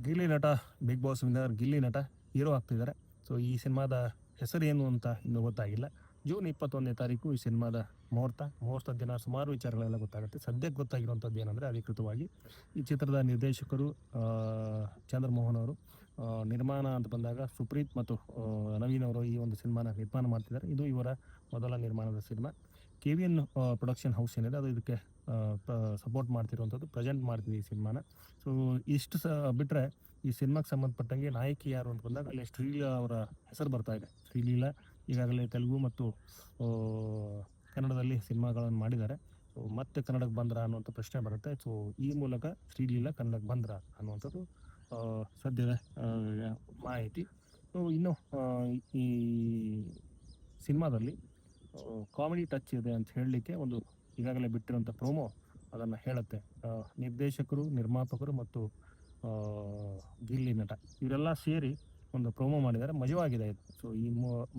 ಗಿಲ್ಲಿ ನಟ big boss winner Gilli ನಟ hero ಆಗ್ತಿದ್ದಾರೆ. ಸೊ ಈ ಸಿನಿಮಾದ ಹೆಸರೇನು ಅಂತ ಇನ್ನೂ ಗೊತ್ತಾಗಿಲ್ಲ. ಜೂನ್ 21ನೇ ತಾರೀಕು ಈ ಸಿನಿಮಾದ ಮುಹೂರ್ತದ ದಿನ ಸುಮಾರು ವಿಚಾರಗಳೆಲ್ಲ ಗೊತ್ತಾಗುತ್ತೆ. ಸದ್ಯಕ್ಕೆ ಗೊತ್ತಾಗಿರುವಂಥದ್ದು ಏನಂದರೆ, ಅಧಿಕೃತವಾಗಿ ಈ ಚಿತ್ರದ ನಿರ್ದೇಶಕರು ಚಂದ್ರಮೋಹನ್ ಅವರು, ನಿರ್ಮಾಣ ಅಂತ ಬಂದಾಗ ಸುಪ್ರೀತ್ ಮತ್ತು ನವೀನ್ ಅವರು ಈ ಒಂದು ಸಿನಿಮಾನ ನಿರ್ಮಾಣ ಮಾಡ್ತಿದ್ದಾರೆ. ಇದು ಇವರ ಮೊದಲ ನಿರ್ಮಾಣದ ಸಿನಿಮಾ. KVN ಪ್ರೊಡಕ್ಷನ್ ಹೌಸ್ ಏನಿದೆ ಅದು ಇದಕ್ಕೆ ಸಪೋರ್ಟ್ ಮಾಡ್ತಿರುವಂಥದ್ದು, ಪ್ರೆಸೆಂಟ್ ಮಾಡ್ತಿದೆ ಈ ಸಿನಿಮಾನ. ಸೊ ಇಷ್ಟು ಬಿಟ್ಟರೆ ಈ ಸಿನಿಮಾಗೆ ಸಂಬಂಧಪಟ್ಟಂಗೆ ನಾಯಕಿ ಯಾರು ಅಂತ ಬಂದಾಗ ಅಲ್ಲಿ ಶ್ರೀಲೀಲಾ ಅವರ ಹೆಸರು ಬರ್ತಾ ಇದೆ. ಶ್ರೀಲೀಲಾ ಈಗಾಗಲೇ ತೆಲುಗು ಮತ್ತು ಕನ್ನಡದಲ್ಲಿ ಸಿನಿಮಾಗಳನ್ನು ಮಾಡಿದ್ದಾರೆ. ಸೊ ಮತ್ತೆ ಕನ್ನಡಕ್ಕೆ ಬಂದ್ರ ಅನ್ನುವಂಥ ಪ್ರಶ್ನೆ ಬರುತ್ತೆ. ಸೊ ಈ ಮೂಲಕ ಶ್ರೀಲೀಲಾ ಕನ್ನಡಕ್ಕೆ ಬಂದ್ರ ಅನ್ನುವಂಥದ್ದು ಸದ್ಯದ ಮಾಹಿತಿ. ಸೊ ಇನ್ನು ಈ ಸಿನಿಮಾದಲ್ಲಿ ಕಾಮಿಡಿ ಟಚ್ ಇದೆ ಅಂತ ಹೇಳಲಿಕ್ಕೆ ಒಂದು ಈಗಾಗಲೇ ಬಿಟ್ಟಿರುವಂಥ ಪ್ರೋಮೋ ಅದನ್ನು ಹೇಳುತ್ತೆ. ನಿರ್ದೇಶಕರು, ನಿರ್ಮಾಪಕರು ಮತ್ತು ಗಿಲ್ಲಿ ನಟ ಇವರೆಲ್ಲ ಸೇರಿ ಒಂದು ಪ್ರೋಮೋ ಮಾಡಿದ್ದಾರೆ. ಮಜವಾಗಿದೆ ಇದು. ಸೊ ಈ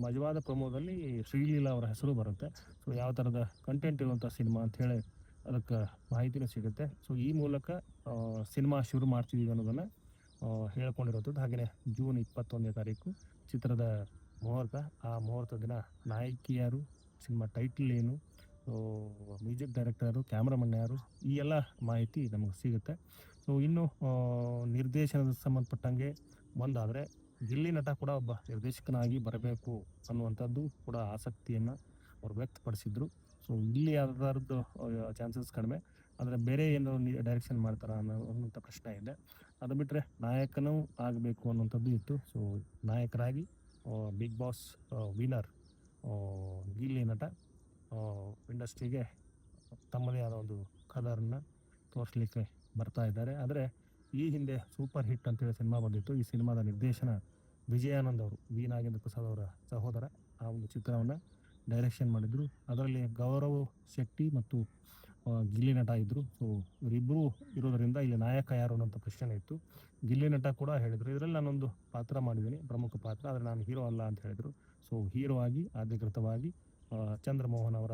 ಮಜವಾದ ಪ್ರೋಮೋದಲ್ಲಿ ಶ್ರೀಲೀಲಾ ಅವರ ಹೆಸರು ಬರುತ್ತೆ. ಸೊ ಯಾವ ಥರದ ಕಂಟೆಂಟ್ ಇರುವಂಥ ಸಿನಿಮಾ ಅಂಥೇಳಿ ಅದಕ್ಕೆ ಮಾಹಿತಿನೂ ಸಿಗುತ್ತೆ. ಸೊ ಈ ಮೂಲಕ ಸಿನಿಮಾ ಶುರು ಮಾಡ್ತಿದ್ದೀವಿ ಅನ್ನೋದನ್ನು ಹೇಳ್ಕೊಂಡಿರುವಂಥದ್ದು. ಹಾಗೆಯೇ ಜೂನ್ 21ನೇ ತಾರೀಕು ಚಿತ್ರದ ಮುಹೂರ್ತ. ಆ ಮುಹೂರ್ತ ದಿನ ನಾಯಕಿ ಯಾರು, ಸಿನಿಮಾ ಟೈಟಲ್ ಏನು, ಮ್ಯೂಸಿಕ್ ಡೈರೆಕ್ಟರ್ ಯಾರು, ಕ್ಯಾಮ್ರಾಮನ್ ಯಾರು, ಈ ಎಲ್ಲ ಮಾಹಿತಿ ನಮಗೆ ಸಿಗುತ್ತೆ. ಸೊ ಇನ್ನು ನಿರ್ದೇಶನದ ಸಂಬಂಧಪಟ್ಟಂಗೆ ಒಂದಾದರೆ, ಗಿಲ್ಲಿ ನಟ ಕೂಡ ಒಬ್ಬ ನಿರ್ದೇಶಕನಾಗಿ ಬರಬೇಕು ಅನ್ನುವಂಥದ್ದು ಕೂಡ ಆಸಕ್ತಿಯನ್ನು ಅವರು ವ್ಯಕ್ತಪಡಿಸಿದ್ರು. ಸೊ ಇಲ್ಲಿ ಯಾವ್ದಾರದ್ದು ಚಾನ್ಸಸ್ ಕಡಿಮೆ, ಆದರೆ ಬೇರೆ ಏನೋ ಡೈರೆಕ್ಷನ್ ಮಾಡ್ತಾರ ಅನ್ನೋಂಥ ಪ್ರಶ್ನೆ ಇದೆ. ಅದು ಬಿಟ್ಟರೆ ನಾಯಕನೂ ಆಗಬೇಕು ಅನ್ನುವಂಥದ್ದು ಇತ್ತು. ಸೊ ನಾಯಕರಾಗಿ ಬಿಗ್ ಬಾಸ್ ವಿನ್ನರ್ ಗಿಲ್ಲಿ ನಟ ಇಂಡಸ್ಟ್ರಿಗೆ ತಮ್ಮದೇ ಆದ ಒಂದು ಕದರನ್ನು ತೋರಿಸಲಿಕ್ಕೆ ಬರ್ತಾ ಇದ್ದಾರೆ. ಆದರೆ ಈ ಹಿಂದೆ ಸೂಪರ್ ಹಿಟ್ ಅಂತೇಳಿ ಸಿನಿಮಾ ಬಂದಿತ್ತು. ಈ ಸಿನಿಮಾದ ನಿರ್ದೇಶನ ವಿಜಯಾನಂದ್ ಅವರು, ವಿ ನಾಗೇಂದ್ರ ಪ್ರಸಾದ್ ಅವರ ಸಹೋದರ, ಆ ಒಂದು ಚಿತ್ರವನ್ನು ಡೈರೆಕ್ಷನ್ ಮಾಡಿದರು. ಅದರಲ್ಲಿ ಗೌರವ್ ಶೆಟ್ಟಿ ಮತ್ತು ಗಿಲ್ಲಿ ನಟ ಇದ್ದರು. ಸೊ ಇವರಿಬ್ಬರು ಇರೋದರಿಂದ ಇಲ್ಲಿ ನಾಯಕ ಯಾರು ಅನ್ನೋಂಥ ಪ್ರಶ್ನೆ ಇತ್ತು. ಗಿಲ್ಲಿ ನಟ ಕೂಡ ಹೇಳಿದರು, ಇದರಲ್ಲಿ ನಾನೊಂದು ಪಾತ್ರ ಮಾಡಿದ್ದೀನಿ, ಪ್ರಮುಖ ಪಾತ್ರ, ಆದರೆ ನಾನು ಹೀರೋ ಅಲ್ಲ ಅಂತ ಹೇಳಿದರು. ಸೊ ಹೀರೋ ಆಗಿ ಅಧಿಕೃತವಾಗಿ ಚಂದ್ರಮೋಹನ್ ಅವರ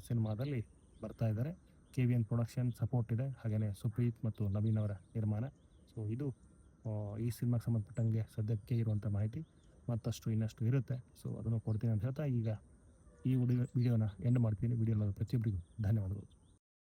ಸಿನಿಮಾದಲ್ಲಿ ಬರ್ತಾ ಇದ್ದಾರೆ. KVN ಪ್ರೊಡಕ್ಷನ್ ಸಪೋರ್ಟ್ ಇದೆ. ಹಾಗೆಯೇ ಸುಪ್ರೀತ್ ಮತ್ತು ನವೀನ್ ಅವರ ನಿರ್ಮಾಣ. ಸೊ ಇದು ಈ ಸಿನಿಮಾಗೆ ಸಂಬಂಧಪಟ್ಟಂಗೆ ಸದ್ಯಕ್ಕೆ ಇರುವಂಥ ಮಾಹಿತಿ. ಮತ್ತಷ್ಟು ಇನ್ನಷ್ಟು ಇರುತ್ತೆ. ಸೊ ಅದನ್ನು ಕೊಡ್ತೀನಿ ಅಂತ ಹೇಳ್ತಾ ಈಗ ಈ ವಿಡಿಯೋನ ಎಂಡ್ ಮಾಡ್ತೀನಿ. ವಿಡಿಯೋ ಪ್ರತಿಯೊಬ್ಬರಿಗೂ ಧನ್ಯವಾದಗಳು.